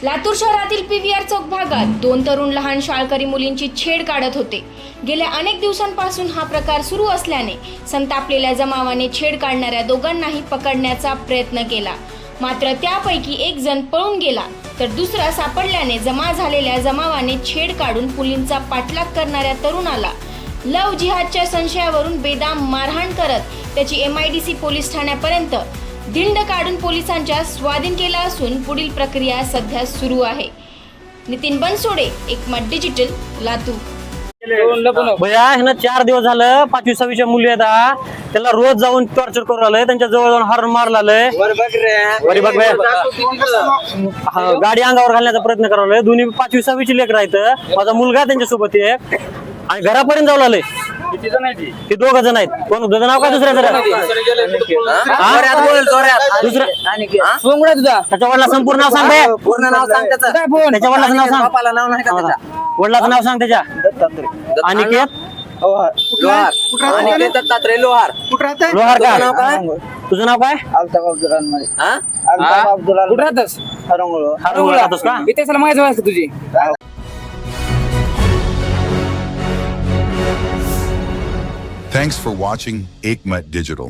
लातूर शहरातील पीव्हीआर चौक भागात 2 तरुण लहान शाळकरी मुलींची छेड काढत होते। गेल्या अनेक दिवसांपासून हा प्रकार सुरू असल्याने संतापलेल्या जमावाने छेड काढणाऱ्या दोघांनाही पकडण्याचा प्रयत्न केला, मात्र त्यापैकी एक जण पळून गेला तर दुसरा सापडल्याने जमा झालेल्या जमावाने छेड काढून मुलींचा पाठलाग करणाऱ्या तरुणाला लव जिहादच्या संशयावरून बेदम मारहाण करत त्याची MIDC पोलीस ठाण्यापर्यंत धिंड काढून पोलिसांच्या स्वाधीन केला असून पुढील प्रक्रिया सध्या सुरू आहे। नितीन बनसोडे, एकमत डिजिटल, लातूर। भैया ह्यानं 4 दिवस झालं 5वी 6वीच्या मुली आहेत, त्याला रोज जाऊन टॉर्चर करू राहिलंय, त्यांच्या जवळ जाऊन हॉर्न मारलाय, गाडी अंगावर घालण्याचा प्रयत्न करायला। दोन्ही 5वी 6वीची लेकरं आहेत, माझा मुलगा त्यांच्यासोबत एक आणि घरापर्यंत जाऊ लागले। ते 2 जण आहेत। कोण तुझं नाव काय? दुसऱ्याचं त्याच्या वडिला संपूर्ण नाव सांग, पूर्ण नाव सांग त्याचं, त्याच्या वडिलाचं नाव सांग, बापाला नाव नाही का त्याच्या? वडिलाचं नाव सांग त्याच्या। अनिकेत लोहार, अनिकेत दत्तात्रय लोहार। लोहार का? नाव काय? तुझं नाव काय? हा? कुठं राहतस? हरंगुळ राहतोस का? इथे चला माझ्या जवळ तुझी। Thanks for watching Ekmat Digital.